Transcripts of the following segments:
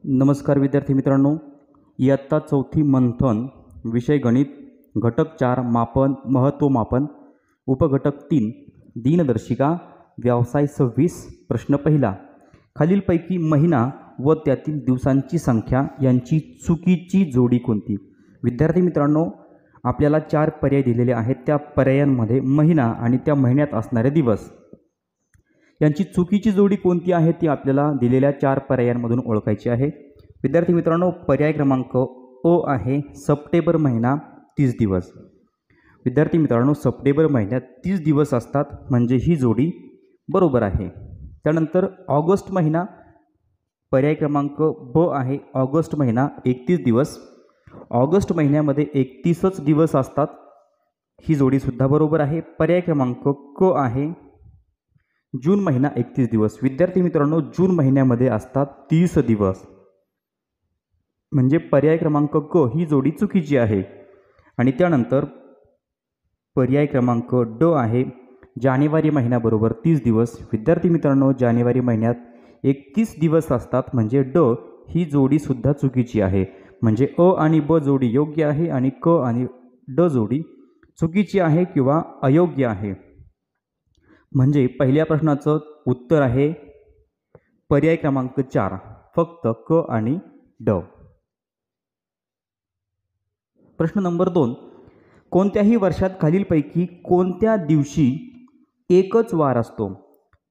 नमस्कार विद्यार्थी मित्रांनो, इयत्ता चौथी मंथन विषय गणित घटक 4 मापन महत्व मापन उपघटक 3 दिनदर्शिका व्यवसाय 26 प्रश्न पहिला। खालीलपैकी महिना व त्यातील दिवसांची संख्या यांची चुकीची जोडी कोणती? विद्यार्थी मित्रांनो, आपल्याला 4 पर्याय दिलेले आहेत। त्या पर्यायांमध्ये महिना आणि त्या महिन्यात असणारे दिवस यांची चुकीची जोडी कोणती आहे ती आपल्याला दिलेल्या 4 पर्यायांमधून ओळखायची आहे। विद्यार्थी मित्रांनो, पर्याय क्रमांक अ आहे सप्टेंबर महिना 30 दिवस। विद्यार्थी मित्रांनो, सप्टेंबर महिन्यात 30 दिवस असतात म्हणजे ही जोडी बरोबर आहे। त्यानंतर ऑगस्ट महिना पर्याय क्रमांक ब आहे ऑगस्ट महिना 31 दिवस। ऑगस्ट महिन्यामध्ये 31च दिवस असतात, ही जोडी सुद्धा बरोबर आहे। पर्याय क्रमांक क आहे जून महिना 31 दिवस। विद्यार्थी मित्रांनो, जून महिन्यामध्ये असतात 30 दिवस म्हणजे पर्याय क्रमांक क ही जोडी चुकीची आहे। आणि त्यानंतर पर्याय क्रमांक ड आहे जानेवारी महिना बरोबर 30 दिवस। विद्यार्थी मित्रांनो, जानेवारी महिन्यात 31 दिवस असतात म्हणजे ड ही जोडी सुद्धा चुकीची आहे। म्हणजे अ आणि ब जोडी योग्य आहे आणि क आणि ड जोडी चुकीची आहे किंवा अयोग्य आहे। म्हणजे पहिल्या प्रश्नाचं उत्तर आहे पर्याय क्रमांक 4 फक्त क आणि ड। प्रश्न नंबर 2, कोणत्याही वर्षात खालीलपैकी कोणत्या दिवशी एकच वार असतो?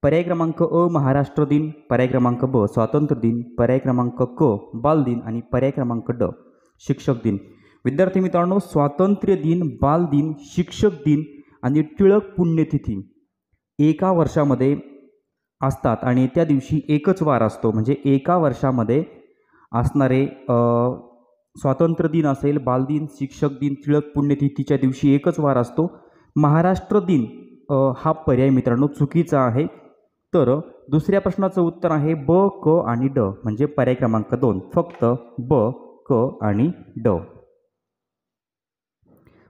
पर्याय क्रमांक अ महाराष्ट्र दिन, पर्याय क्रमांक ब स्वातंत्र्य दिन, पर्याय क्रमांक क बाल दिन आणि पर्याय क्रमांक ड शिक्षक दिन। विद्यार्थी मित्रांनो, स्वातंत्र्य दिन, बाल दिन, शिक्षक दिन आणि टिळक पुण्यतिथी एका वर्षामध्ये असतात आणि त्या दिवशी एकच वार असतो। म्हणजे एका वर्षामध्ये असणारे स्वातंत्र्य दिन असेल, बाल दिन, शिक्षक दिन, टिळक पुण्यतिथीच्या दिवशी एकच वार असतो। महाराष्ट्र दिन हा पर्याय मित्रांनो चुकीचा आहे। तर दुसऱ्या प्रश्नाचं उत्तर आहे ब, क आणि ड म्हणजे पर्याय क्रमांक 2 फक्त ब, क आणि ड।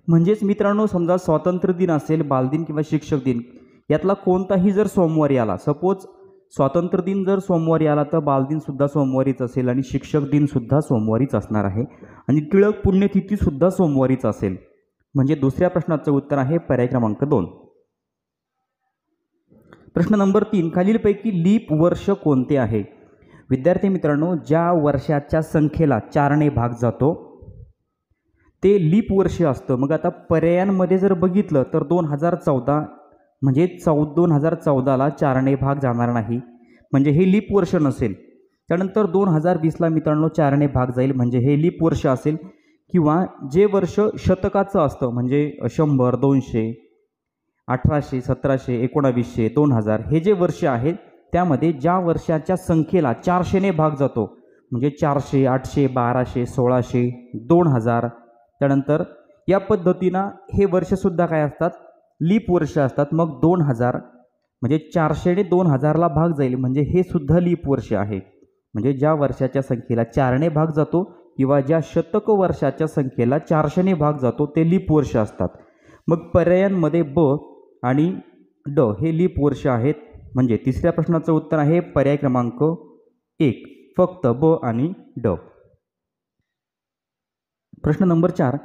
म्हणजेच मित्रांनो, समजा स्वातंत्र्य दिन असेल, बाल दिन किंवा शिक्षक दिन यातला कोणताही जर सोमवारी आला, सपोज स्वातंत्र्य दिन जर सोमवारी आला तर बाल दिन सुद्धा सोमवारीच असेल आणि शिक्षक दिन सुद्धा सोमवारीच असणार आहे आणि टिळक पुण्यतिथी सुद्धा सोमवारीच असेल। म्हणजे दुसऱ्या प्रश्नाचं उत्तर आहे पर्याय क्रमांक 2। प्रश्न नंबर 3, खालीलपैकी लीप वर्ष कोणते आहे? विद्यार्थी मित्रांनो, ज्या वर्षाच्या संख्येला 4 ने भाग जातो ते लीप वर्ष असतं। मग आता पर्यायांमध्ये जर बघितलं तर 2014 म्हणजे 2014ला 4 ने भाग जाणार नाही म्हणजे हे लीप वर्ष नसेल। त्यानंतर 2020ला मित्रांनो 4 ने भाग जाईल म्हणजे हे लीप वर्ष असेल। किंवा जे वर्ष शतकाचं असतं म्हणजे 100, 200, 1800, 1700, 1900, 2000 हे जे वर्ष आहेत त्यामध्ये ज्या वर्षाच्या संख्येला 400 ने भाग जातो म्हणजे 400, 800, 1200, 1600, 2000 त्यानंतर या पद्धतीनं हे वर्षसुद्धा काय असतात? लीप वर्ष असतात। मग 2000 म्हणजे 400 ने 2000ला भाग जाईल म्हणजे हे सुद्धा लीप वर्ष आहे। म्हणजे ज्या वर्षाच्या संख्येला 4 ने भाग जातो किंवा ज्या शतक वर्षाच्या संख्येला 400 ने भाग जातो ते लीप वर्ष असतात। मग पर्यायांमध्ये ब आणि ड हे लीप वर्ष आहेत। म्हणजे तिसऱ्या प्रश्नाचं उत्तर आहे पर्याय क्रमांक 1 फक्त ब आणि ड। प्रश्न नंबर 4,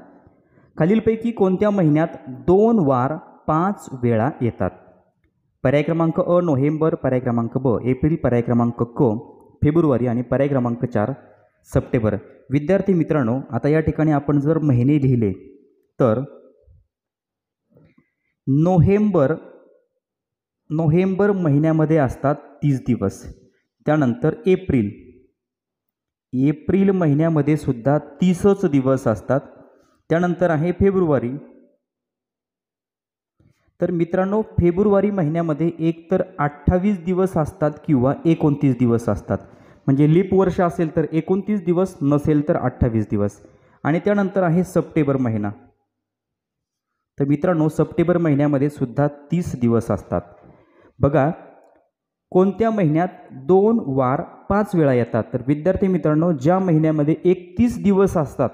खालीलपैकी कोणत्या महिन्यात 2 वार 5 वेळा येतात? पर्याय क्रमांक अ नोव्हेंबर, पर्याय क्रमांक ब एप्रिल, पर्याय क्रमांक क फेब्रुवारी आणि पर्याय क्रमांक 4 सप्टेंबर। विद्यार्थी मित्रांनो, आता या ठिकाणी आपण जर महिने लिहिले तर नोव्हेंबर महिन्यामध्ये असतात 30 दिवस। त्यानंतर एप्रिल महिन्यामध्ये सुद्धा 30च दिवस असतात। त्यानंतर आहे फेब्रुवारी। तर मित्रांनो, फेब्रुवारी महिन्यामध्ये एकतर 28 दिवस असतात किंवा 29 दिवस असतात। म्हणजे लीप वर्ष असेल तर 29 दिवस, नसेल तर 28 दिवस। आणि त्यानंतर आहे सप्टेंबर महिना। तर मित्रांनो, सप्टेंबर महिन्यामध्ये सुद्धा 30 दिवस असतात। बघा, कोणत्या महिन्यात 2 वार 5 वेळा येतात? तर विद्यार्थी मित्रांनो, ज्या महिन्यामध्ये 31 दिवस असतात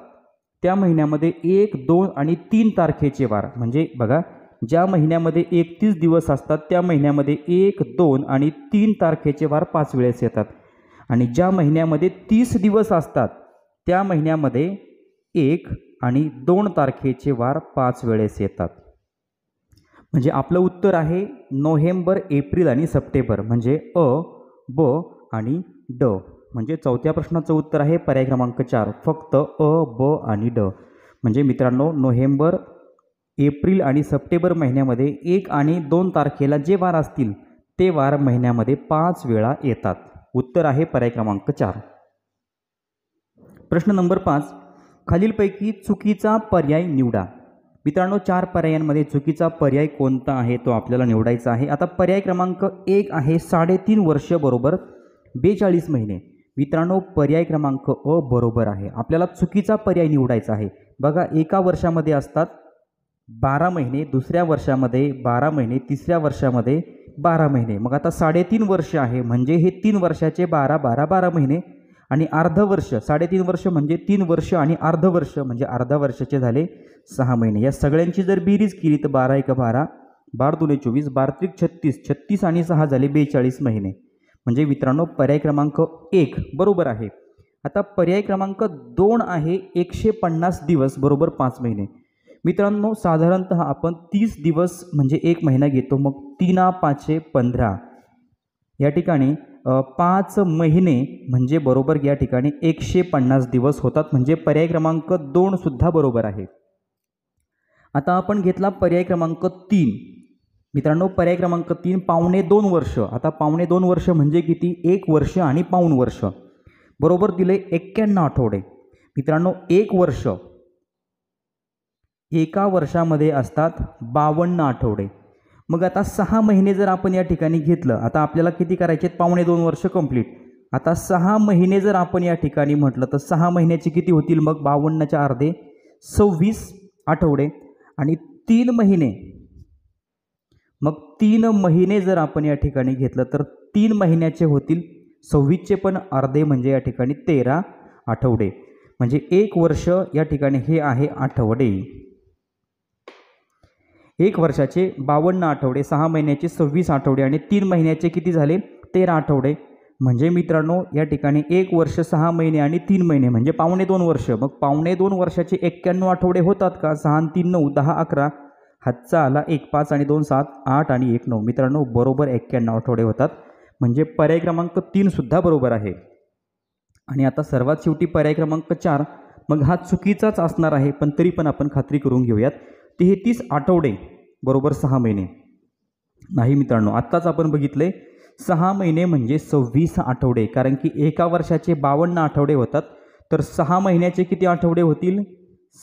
त्या महिन्यामध्ये 1, 2 आणि 3 तारखेचे वार म्हणजे बघा, ज्या महिन्यामध्ये 31 दिवस असतात त्या महिन्यामध्ये 1, 2 आणि 3 तारखेचे वार 5 वेळेस येतात। आणि ज्या महिन्यामध्ये 30 दिवस असतात त्या महिन्यामध्ये 1 आणि 2 तारखेचे वार 5 वेळेस येतात. म्हणजे आपलं उत्तर आहे नोव्हेंबर, एप्रिल आणि सप्टेंबर, म्हणजे अ, ब आणि ड. म्हणजे चौथ्या प्रश्नाचं उत्तर आहे पर्याय क्रमांक 4, फक्त अ, ब आणि ड. म्हणजे मित्रांनो, नोव्हेंबर, एप्रिल आणि सप्टेंबर महिन्यामध्ये 1 आणि 2 तारखेला जे वार असतील ते वार महिन्यामध्ये 5 वेळा येतात. उत्तर आहे पर्याय क्रमांक 4. प्रश्न नंबर 5, खालीलपैकी चुकीचा पर्याय निवडा. मित्रांनो, 4 पर्यायांमध्ये चुकीचा पर्याय कोणता आहे तो आपल्याला निवडायचा आहे. आता पर्याय क्रमांक 1 आहे 3.5 वर्ष बरोबर 42 महिने. मित्रांनो, पर्याय क्रमांक अ बरोबर आहे. आपल्याला चुकीचा पर्याय निवडायचा आहे. बघा, एका वर्षामध्ये असतात 12 महिने, दुसऱ्या वर्षामध्ये 12 महिने, तिसऱ्या वर्षामध्ये 12 महिने. मग आता 3.5 वर्ष आहे म्हणजे हे 3 वर्षाचे 12 12 12 महिने आणि अर्ध वर्ष, 3.5 वर्ष म्हणजे 3 वर्ष आणि अर्ध वर्ष म्हणजे अर्धा वर्षाचे झाले 6 महिने. या सगळ्यांची जर बेरीज केली तर 12 1 12, 12 2 24, 12 3 36, 36 आणि 6 झाले 42 महिने. म्हणजे मित्रांनो, पर्याय क्रमांक 1 बरोबर आहे. आता पर्याय क्रमांक 2 आहे 150 दिवस बरोबर 5 महिने. मित्रांनो, साधारणतः आपण 30 दिवस म्हणजे 1 महिना घेतो, मग 3 5 15 या ठिकाणी 5 महिने म्हणजे बरोबर या ठिकाणी 150 दिवस होतात. म्हणजे पर्याय क्रमांक 2 सुद्धा बरोबर आहे. आता आपण घेतला पर्याय क्रमांक 3. मित्रांनो, पर्याय क्रमांक 3 पावणे 2 वर्ष. आता पावणे 2 वर्ष म्हणजे किती? 1 वर्ष आणि पाऊण वर्ष बरोबर दिले 91 आठवडे. मित्रांनो, 1 वर्ष, एका वर्षामध्ये असतात 52 आठवडे. मग आता 6 महिने जर आपण या ठिकाणी घेतलं, आता आपल्याला किती करायचे? पावणे 2 वर्ष कंप्लीट. आता 6 महिने जर आपण या ठिकाणी म्हटलं तर 6 महिन्याचे किती होतील? मग 52च्या अर्धे 26 आठवडे आणि 3 महिने, मग 3 महिने जर आपण या ठिकाणी घेतलं तर 3 महिन्याचे होतील 26चे पण अर्धे म्हणजे या ठिकाणी 13 आठवडे. म्हणजे 1 वर्ष या ठिकाणी हे आहे आठवडे. 1 वर्षाचे 52 आठवडे, 6 महिन्याचे 26 आठवडे आणि 3 महिन्याचे किती झाले? 13 आठवडे. म्हणजे मित्रांनो, या ठिकाणी 1 वर्ष 6 महिने आणि 3 महिने म्हणजे पावणे 2 वर्ष. मग पावणे 2 वर्षाचे 91 आठवडे होतात का? 6 आणि 3 9, 10 11, हातचा आला 1 5 आणि 2 7, 8 आणि 1 9. मित्रांनो, बरोबर 91 आठवडे होतात. म्हणजे पर्याय क्रमांक 3 सुद्धा बरोबर आहे. आणि आता सर्वात शेवटी पर्याय क्रमांक 4. मग हा चुकीचाच असणार आहे, पण तरी पण आपण खात्री करून घेऊयात. 33 आठवडे बरोबर 6 महिने नाही मित्रांनो, आत्ताच आपण बघितले 6 महिने म्हणजे 26 आठवडे, कारण की एका वर्षाचे 52 आठवडे होतात. तर 6 महिन्याचे किती आठवडे होतील?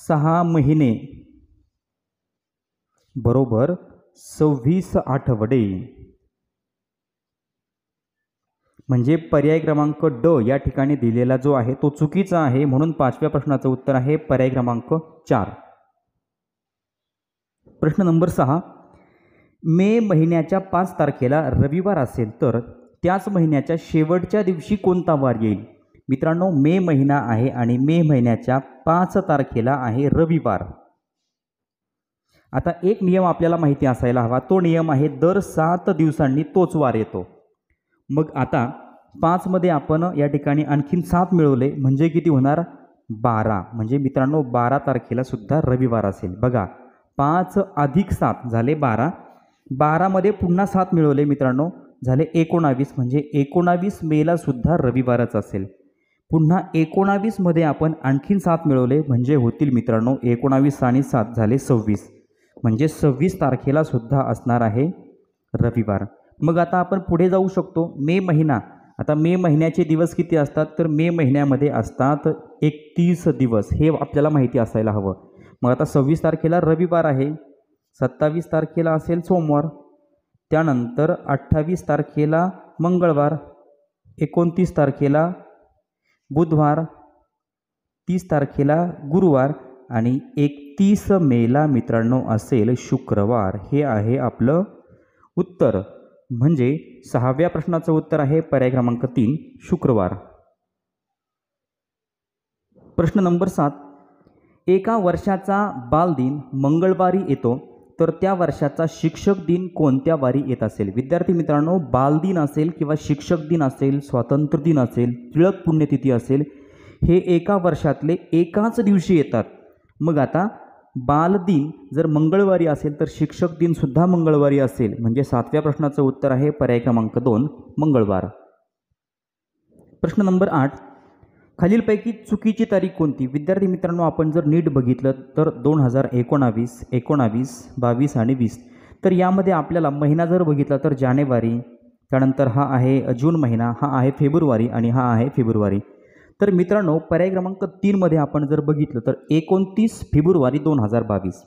6 महिने बरोबर 26 आठवडे. म्हणजे पर्याय क्रमांक ड या ठिकाणी दिलेला जो आहे तो चुकीचा आहे. म्हणून 5व्या प्रश्नाचं उत्तर आहे पर्याय क्रमांक 4. प्रश्न नंबर 6, मे महिन्याच्या 5 तारखेला रविवार असेल तर त्याच महिन्याच्या शेवटच्या दिवशी कोणता वार येईल? मित्रांनो, मे महिना आहे आणि मे महिन्याच्या 5 तारखेला आहे रविवार. आता एक नियम आपल्याला माहिती असायला हवा, तो नियम आहे दर 7 दिवसांनी तोच वार येतो. मग आता 5 मध्ये आपण या ठिकाणी आणखीन 7 मिळवले म्हणजे किती होणार? 12. म्हणजे मित्रांनो, 12 तारखेला सुद्धा रविवार असेल. बघा, 5 अधिक 7 झाले 12. 12 मध्ये पुन्हा 7 मिळवले मित्रांनो, झाले 19. म्हणजे 19 मेला सुद्धा रविवारच असेल. पुन्हा 19 मध्ये आपण आणखीन 7 मिळवले म्हणजे होतील मित्रांनो 19 आणि 7 झाले 26. म्हणजे 26 तारखेला सुद्धा असणार आहे रविवार. मग आता आपण पुढे जाऊ शकतो. मे महिना, आता मे महिन्याचे दिवस किती असतात? तर मे महिन्यामध्ये असतात 31 दिवस. हे आपल्याला माहिती असायला हवं. मग आता 26 तारखेला रविवार आहे, 27 तारखेला असेल सोमवार, त्यानंतर 28 तारखेला मंगळवार, 29 तारखेला बुधवार, 30 तारखेला गुरुवार आणि 31 मेला मित्रांनो असेल शुक्रवार. हे आहे आपलं उत्तर. म्हणजे 6व्या प्रश्नाचं उत्तर आहे पर्याय क्रमांक 3 शुक्रवार. प्रश्न नंबर 7, एका वर्षाचा बालदिन मंगळवारी येतो तर त्या वर्षाचा शिक्षक दिन कोणत्या वारी येत असेल? विद्यार्थी मित्रांनो, बालदिन असेल किंवा शिक्षक दिन असेल, स्वातंत्र्य दिन असेल, टिळक पुण्यतिथी असेल, हे एका वर्षातले एकाच दिवशी येतात. मग आता बालदिन जर मंगळवारी असेल तर शिक्षक दिन सुद्धा मंगळवारी असेल. म्हणजे 7व्या प्रश्नाचं उत्तर आहे पर्याय क्रमांक 2 मंगळवार. प्रश्न नंबर 8, खालीलपैकी चुकीची तारीख कोणती? विद्यार्थी मित्रांनो, आपण जर नीट बघितलं तर 2019, 19, 22 आणि 20. तर यामध्ये आपल्याला महिना जर बघितला तर जानेवारी, त्यानंतर हा आहे जून महिना, हा आहे फेब्रुवारी आणि हा आहे फेब्रुवारी. तर मित्रांनो, पर्याय क्रमांक 3 मध्ये आपण जर बघितलं तर 29 फेब्रुवारी 2022.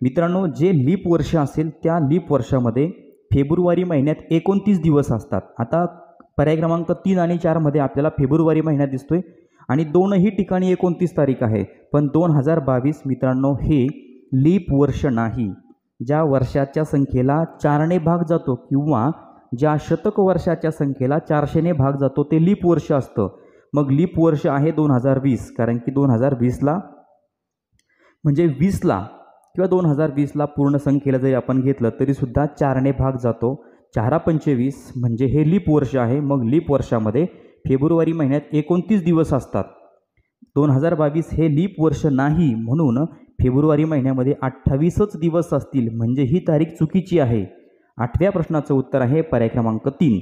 मित्रांनो, जे लीप वर्ष असेल त्या लीप वर्षामध्ये फेब्रुवारी महिन्यात 29 दिवस असतात. आता पर्याय क्रमांक 3 आणि 4 मध्ये आपल्याला फेब्रुवारी महिना दिसतोय आणि दोनही ठिकाणी 29 तारीख आहे. पण 2022 मित्रांनो हे लीप वर्ष नाही. ज्या वर्षाच्या संख्येला 4ने भाग जातो किंवा ज्या शतक वर्षाच्या संख्येला 400ने भाग जातो ते लीप वर्ष असतं. मग लीप वर्ष आहे 2020, कारण की 2020ला म्हणजे 20ला किंवा 2020ला पूर्ण संख्येला जरी आपण घेतलं तरीसुद्धा 4ने भाग जातो. 4 25 म्हणजे हे लीप वर्ष आहे. मग लीप वर्षामध्ये फेब्रुवारी महिन्यात 29 दिवस असतात. 2022 हे लीप वर्ष नाही म्हणून फेब्रुवारी महिन्यामध्ये 28च दिवस असतील. म्हणजे ही तारीख चुकीची आहे. 8व्या प्रश्नाचं उत्तर आहे पर्याय क्रमांक 3.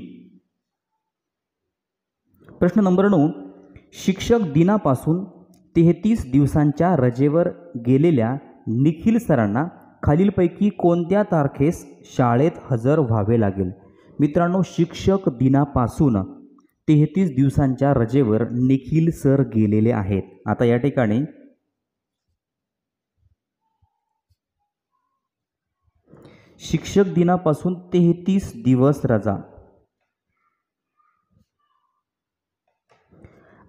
प्रश्न नंबर 9, शिक्षक दिनापासून 33 दिवसांच्या रजेवर गेलेल्या निखिल सरांना खालीलपैकी कोणत्या तारखेस शाळेत हजर व्हावे लागेल? मित्रांनो, शिक्षक दिनापासून 33 दिवसांच्या रजेवर निखिल सर गेलेले आहेत. आता या ठिकाणी शिक्षक दिनापासून 33 दिवस रजा.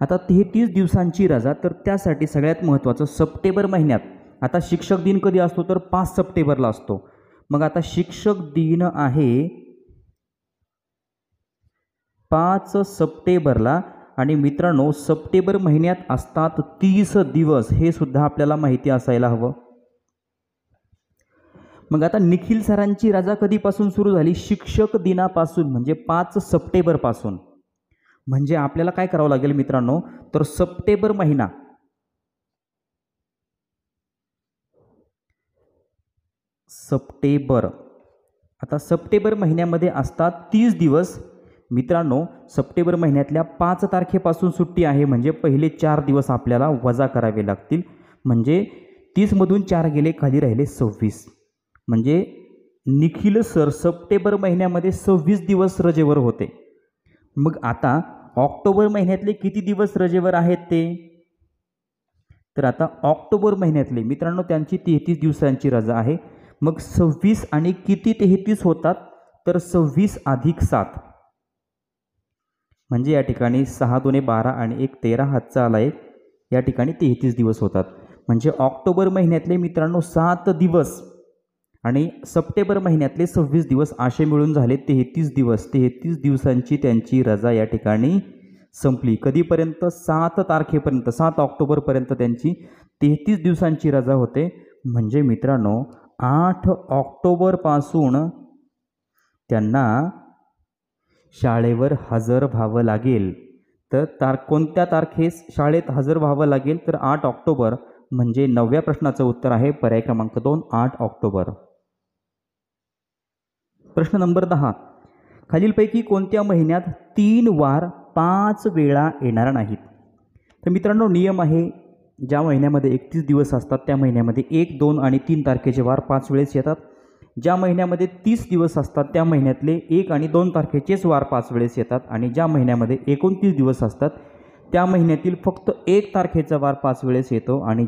आता 33 दिवसांची रजा, तर त्यासाठी सगळ्यात महत्त्वाचं सप्टेंबर महिन्यात. आता शिक्षक दिन कधी असतो तर 5 सप्टेंबरला असतो. मग आता शिक्षक दिन आहे 5 सप्टेंबरला आणि मित्रांनो सप्टेंबर महिन्यात असतात 30 दिवस. हे सुद्धा आपल्याला माहिती असायला हवं. मग आता निखिल सरांची रजा कधीपासून सुरू झाली? शिक्षक दिनापासून, म्हणजे 5 सप्टेंबरपासून. म्हणजे आपल्याला काय करावं लागेल मित्रांनो, तर सप्टेंबर महिना आता सप्टेंबर महिन्यामध्ये असतात 30 दिवस. मित्रांनो, सप्टेंबर महिन्यातल्या 5 तारखेपासून सुट्टी आहे. म्हणजे पहिले 4 दिवस आपल्याला वजा करावे लागतील. म्हणजे 30 मधून 4 गेले, खाली राहिले 26. म्हणजे निखिल सर सप्टेंबर महिन्यामध्ये 26 दिवस रजेवर होते. मग आता ऑक्टोबर महिन्यातले किती दिवस रजेवर आहेत ते? तर आता ऑक्टोबर महिन्यातले मित्रांनो त्यांची 33 दिवसांची रजा आहे. मग 26 आणि किती 33 होतात? तर 26 अधिक 7. म्हणजे या ठिकाणी 6 2 12 आणि 1 13 हातचा आला 1. या ठिकाणी 33 दिवस होतात. म्हणजे ऑक्टोबर महिन्यातले मित्रांनो 7 दिवस आणि सप्टेंबर महिन्यातले 26 दिवस असे मिळून झाले 33 दिवस. 33 दिवसांची त्यांची रजा या ठिकाणी संपली. कधीपर्यंत? 7 तारखेपर्यंत, 7 ऑक्टोबरपर्यंत त्यांची 33 दिवसांची रजा होते. म्हणजे मित्रांनो 8 ऑक्टोबरपासून त्यांना शाळेवर हजर व्हावं लागेल. तर कोणत्या तारखेस शाळेत हजर व्हावं लागेल? तर 8 ऑक्टोबर. म्हणजे 9व्या प्रश्नाचं उत्तर आहे पर्याय क्रमांक 2 8 ऑक्टोबर. प्रश्न नंबर 10, खालीलपैकी कोणत्या महिन्यात 3 वार 5 वेळा येणार नाहीत? तर मित्रांनो नियम आहे, ज्या महिन्यामध्ये 31 दिवस असतात त्या महिन्यामध्ये 1, 2 आणि 3 तारखेचे वार 5 वेळेस येतात. ज्या महिन्यामध्ये 30 दिवस असतात त्या महिन्यातले 1 आणि 2 तारखेचेच वार 5 वेळेस येतात. आणि ज्या महिन्यामध्ये 29 दिवस असतात त्या महिन्यातील फक्त 1 तारखेचा वार 5 वेळेस येतो. आणि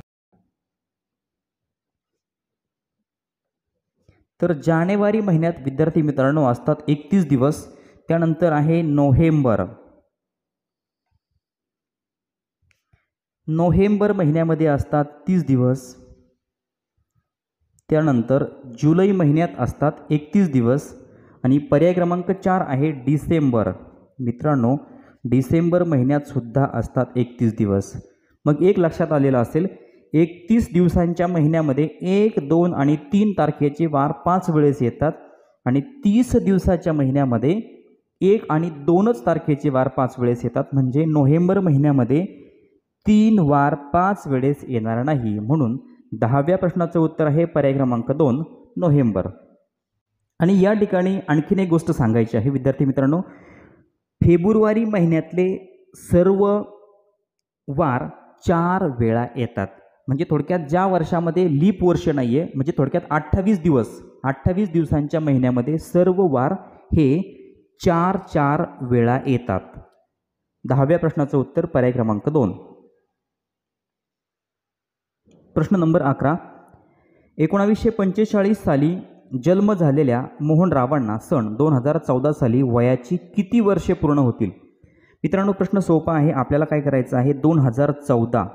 तर जानेवारी महिन्यात विद्यार्थी मित्रांनो असतात 31 दिवस. त्यानंतर आहे नोव्हेंबर महिन्यामध्ये असतात 30 दिवस. त्यानंतर जुलै महिन्यात असतात 31 दिवस. आणि पर्याय क्रमांक 4 आहे डिसेंबर. मित्रांनो डिसेंबर महिन्यात सुद्धा असतात 31 दिवस. मग एक लक्षात आलेलं असेल 31 दिवसांच्या महिन्यामध्ये 1, 2 आणि 3 तारखेचे वार 5 वेळेस येतात आणि 30 दिवसाच्या महिन्यामध्ये 1 आणि 2च तारखेचे वार 5 वेळेस येतात. म्हणजे नोव्हेंबर महिन्यामध्ये 3 वार 5 वेळेस येणार नाही. म्हणून 10व्या प्रश्नाचं उत्तर आहे पर्याय क्रमांक 2 नोव्हेंबर. आणि या ठिकाणी आणखीन एक गोष्ट सांगायची आहे विद्यार्थी मित्रांनो, फेब्रुवारी महिन्यातले सर्व वार 4 वेळा येतात. म्हणजे थोडक्यात ज्या वर्षामध्ये लीप वर्ष नाही आहे, म्हणजे थोडक्यात 28 दिवसांच्या महिन्यामध्ये सर्व वार हे 4 वेळा येतात. 10व्या प्रश्नाचं उत्तर पर्याय क्रमांक 2. प्रश्न नंबर 11. 1945 साली जन्म झालेल्या मोहनरावांना सन 2014 साली वयाची किती वर्षे पूर्ण होतील? मित्रांनो प्रश्न सोपा आहे. आपल्याला काय करायचं आहे, 2014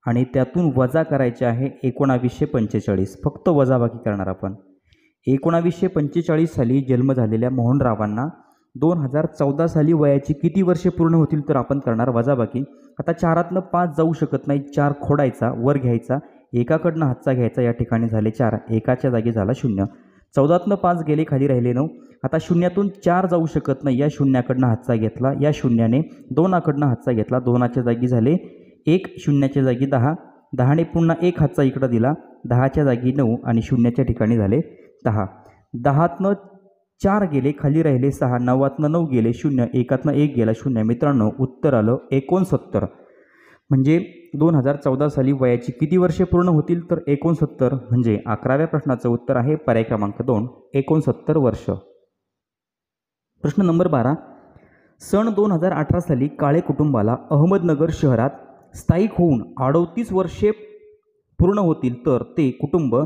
आणि त्यातून वजा करायचे आहे 1945. फक्त वजाबाकी करणार आपण. 1945 साली जन्म झालेल्या मोहनरावांना 2014 साली वयाची किती वर्षे पूर्ण होतील? तर आपण करणार वजाबाकी. आता 4तनं 5 जाऊ शकत नाही, 4 खोडायचा, वर घ्यायचा, एकाकडनं हातचा घ्यायचा, या ठिकाणी झाले 4, एकाच्या जागी झाला 0. 14तनं 5 गेले, खाली राहिले 9. आता 0तून 4 जाऊ शकत नाही, या 0कडनं हातचा घेतला, या 0ने 2कडनं हातचा घेतला, 2च्या जागी झाले 1, 0च्या जागी 10, 10ने पुन्हा 1 हातचा इकडं दिला, 10च्या जागी 9 आणि 0च्या ठिकाणी झाले 10. 10तनं 4 गेले, खाली राहिले 6, 9तनं 9 गेले 0, 1तनं 1 गेला 0. मित्रांनो उत्तर आलं 69. म्हणजे 2014 साली वयाची किती वर्षे पूर्ण होतील? तर 69. म्हणजे 11व्या प्रश्नाचं उत्तर आहे पर्याय क्रमांक 2 69 वर्ष. प्रश्न नंबर 12. सन 2018 साली काळे कुटुंबाला अहमदनगर शहरात स्थायिक होऊन 38 वर्षे पूर्ण होतील, तर ते कुटुंब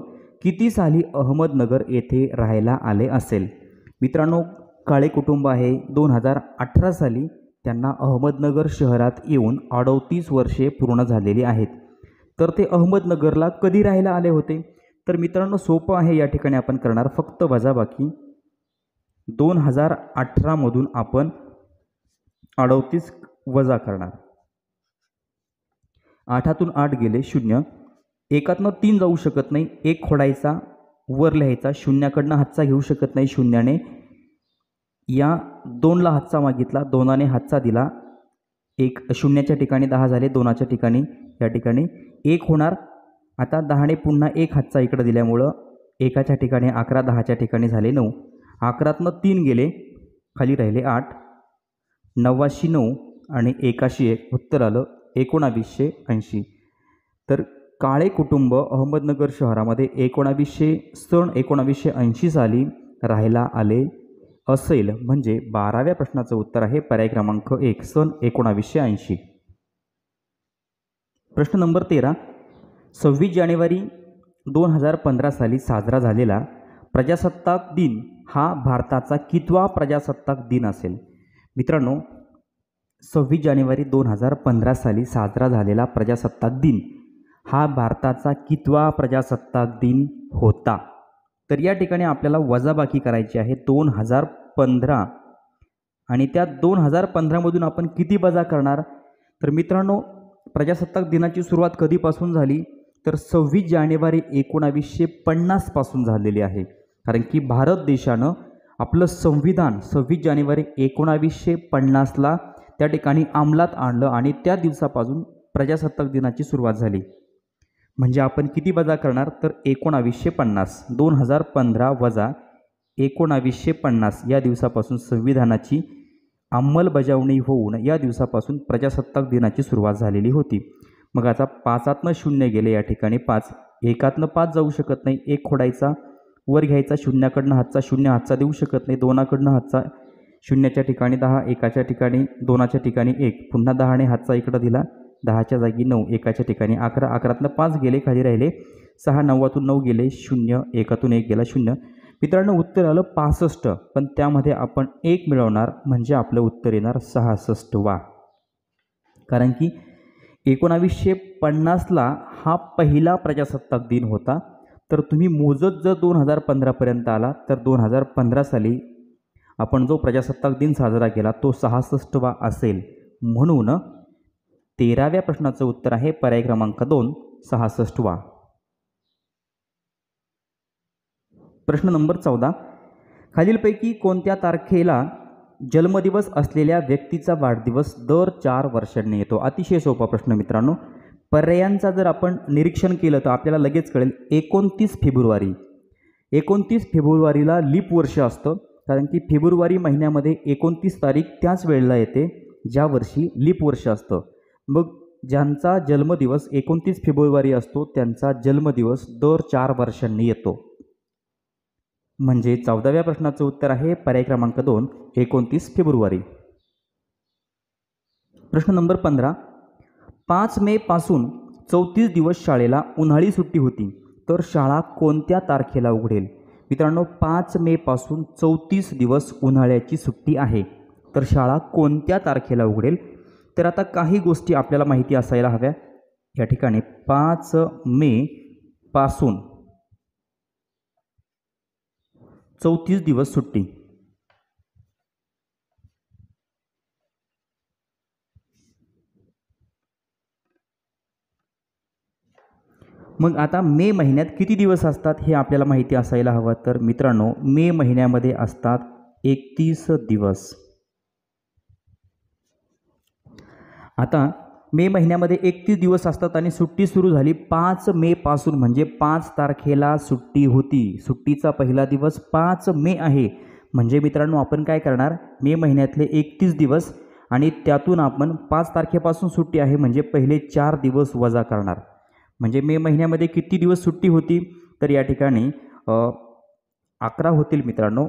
किती साली अहमदनगर येथे राहायला आले असेल? मित्रांनो काळे कुटुंब आहे, 2018 साली त्यांना अहमदनगर शहरात येऊन 38 वर्षे पूर्ण झालेली आहेत. तर ते अहमदनगरला कधी राहायला आले होते? तर मित्रांनो सोपं आहे, या ठिकाणी आपण करणार फक्त वजाबाकी. 2018 मधून आपण 38 वजा करणार. 8तून 8 गेले 0, 1तनं 3 जाऊ शकत नाही, 1 खोडायचा, वर लिहायचा, 0कडनं हातचा घेऊ शकत नाही, 0ने या 2ला हातचा मागितला, 2ने हातचा दिला, 1 0च्या ठिकाणी 10 झाले, 2च्या ठिकाणी या ठिकाणी 1 होणार. आता 10ने पुन्हा 1 हातचा इकडं दिल्यामुळं 1च्या ठिकाणी 11, 10च्या ठिकाणी झाले 9. 11तनं 3 गेले, खाली राहिले 8, 9शी 9 आणि 1शी 1, उत्तर आलं 1980. तर काळे कुटुंब अहमदनगर शहरामध्ये सन 1980 साली राहायला आले असेल. म्हणजे 12व्या प्रश्नाचं उत्तर आहे पर्याय क्रमांक 1 सन 1980. प्रश्न नंबर 13. 26 जानेवारी 2015 साली साजरा झालेला प्रजासत्ताक दिन हा भारताचा कितवा प्रजासत्ताक दिन असेल? मित्रांनो 26 जानेवारी 2015 साली साजरा झालेला प्रजासत्ताक दिन हा भारताचा कितवा प्रजासत्ताक दिन होता? तर या ठिकाणी आपल्याला वजाबाकी करायची आहे 2015 आणि त्या 2015मधून आपण किती वजा करणार? तर मित्रांनो प्रजासत्ताक दिनाची सुरुवात कधीपासून झाली? तर 26 जानेवारी 1950 पासून झालेली आहे. कारण की भारत देशानं आपलं संविधान 26 जानेवारी 1950ला त्या ठिकाणी अंमलात आणलं आणि त्या दिवसापासून प्रजासत्ताक दिनाची सुरुवात झाली. म्हणजे आपण किती वजा करणार? तर 1950. 2015 वजा 1950 या दिवसापासून संविधानाची अंमलबजावणी होऊन या दिवसापासून प्रजासत्ताक दिनाची सुरुवात झालेली होती. मग आता 5तनं 0 गेले, या ठिकाणी 5, 1तनं 5 जाऊ शकत नाही, 1 खोडायचा, वर घ्यायचा, 0कडनं हातचा, 0 हातचा देऊ शकत नाही, 2कडनं हातचा, 0च्या ठिकाणी 10, 1च्या ठिकाणी 2च्या ठिकाणी 1, पुन्हा 10ने हातचा इकडं दिला, 10च्या जागी 9, 1च्या ठिकाणी 11, 11तनं 5 गेले, खाली राहिले 6, 9तून 9 गेले 0, 1तून 1 गेला 0. मित्रांनो उत्तर आलं 65. पण त्यामध्ये आपण 1 मिळवणार म्हणजे आपलं उत्तर येणार 66वा. कारण की 1950ला हा पहिला प्रजासत्ताक दिन होता. तर तुम्ही मोजत जर 2015पर्यंत आला तर 2015 साली आपण जो प्रजासत्ताक दिन साजरा केला तो 66वा असेल. म्हणून 13व्या प्रश्नाचं उत्तर आहे पर्याय क्रमांक 2 66वा. प्रश्न नंबर 14. खालीलपैकी कोणत्या तारखेला जन्मदिवस असलेल्या व्यक्तीचा वाढदिवस दर 4 वर्षांनी येतो? अतिशय सोपा प्रश्न मित्रांनो. पर्यायांचा जर आपण निरीक्षण केलं तर आपल्याला लगेच कळेल. 29 फेब्रुवारी. 29 फेब्रुवारीला लीप वर्ष असतं, कारण की फेब्रुवारी महिन्यामध्ये 29 तारीख त्याच वेळेला येते ज्या वर्षी लीप वर्ष असतं. मग ज्यांचा जन्मदिवस 29 फेब्रुवारी असतो त्यांचा जन्मदिवस दर 4 वर्षांनी येतो. म्हणजे 14व्या प्रश्नाचं उत्तर आहे पर्याय क्रमांक 2 29 फेब्रुवारी. प्रश्न नंबर 15. 5 मे पासून 34 दिवस शाळेला उन्हाळी सुट्टी होती, तर शाळा कोणत्या तारखेला उघडेल? मित्रांनो, 5 मे पासून 34 दिवस उन्हाळ्याची सुट्टी आहे, तर शाळा कोणत्या तारखेला उघडेल? तर आता काही गोष्टी आपल्याला माहिती असायला हव्या. या ठिकाणी 5 मे पासून 34 दिवस सुट्टी. मग आता मे महिन्यात किती दिवस असतात हे आपल्याला माहिती असायला हवं. तर मित्रांनो, मे महिन्यामध्ये असतात 31 दिवस. आता मे महिन्यामध्ये 31 दिवस असतात आणि सुट्टी सुरू झाली 5 मे पासून, म्हणजे 5 तारखेला सुट्टी होती. सुट्टीचा पहिला दिवस 5 मे आहे. म्हणजे मित्रांनो, आपण काय करणार, मे महिन्यातले 31 दिवस आणि त्यातून आपण 5 तारखेपासून सुट्टी आहे म्हणजे पहिले 4 दिवस वजा करणार. म्हणजे मे महिन्यामध्ये किती दिवस सुट्टी होती? तर या ठिकाणी 11 होतील मित्रांनो.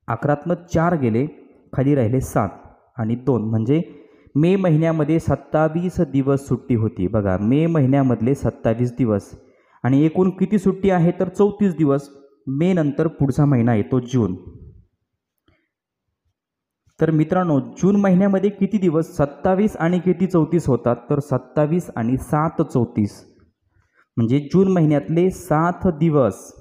11तनं 4 गेले, खाली राहिले 7 आणि 2, म्हणजे मे महिन्यामध्ये 27 दिवस सुट्टी होती. बघा, मे महिन्यामधले 27 दिवस आणि एकूण किती सुट्टी आहे? तर 34 दिवस. मे नंतर पुढचा महिना येतो जून. तर मित्रांनो, जून महिन्यामध्ये किती दिवस? 27 आणि किती 34 होतात? तर 27 आणि 7 34, म्हणजे जून महिन्यातले 7 दिवस,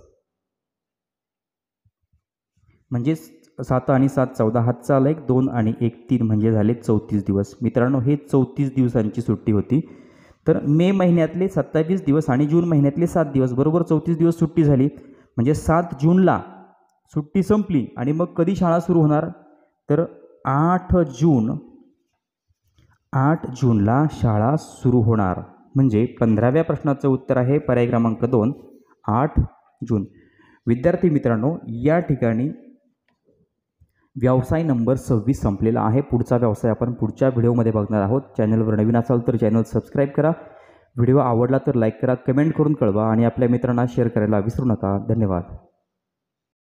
म्हणजे 7 आणि 7 14, हातचा आला 1, 2 आणि 1 3, म्हणजे झाले 34 दिवस. मित्रांनो, हे 34 दिवसांची सुट्टी होती. तर मे महिन्यातले 27 दिवस आणि जून महिन्यातले 7 दिवस बरोबर 34 दिवस सुट्टी झाली. म्हणजे 7 जूनला सुट्टी संपली आणि मग कधी शाळा सुरू होणार? तर 8 जूनला शाळा सुरू होणार. म्हणजे 15व्या प्रश्नाचं उत्तर आहे पर्याय क्रमांक 2 8 जून. विद्यार्थी मित्रांनो, या ठिकाणी व्यवसाय नंबर 26 संपलेला आहे. पुढचा व्यवसाय आपण पुढच्या व्हिडिओमध्ये बघणार आहोत. चॅनलवर नवीन असाल तर चॅनल सबस्क्राईब करा. व्हिडिओ आवडला तर लाईक करा, कमेंट करून कळवा आणि आपल्या मित्रांना शेअर करायला विसरू नका. धन्यवाद.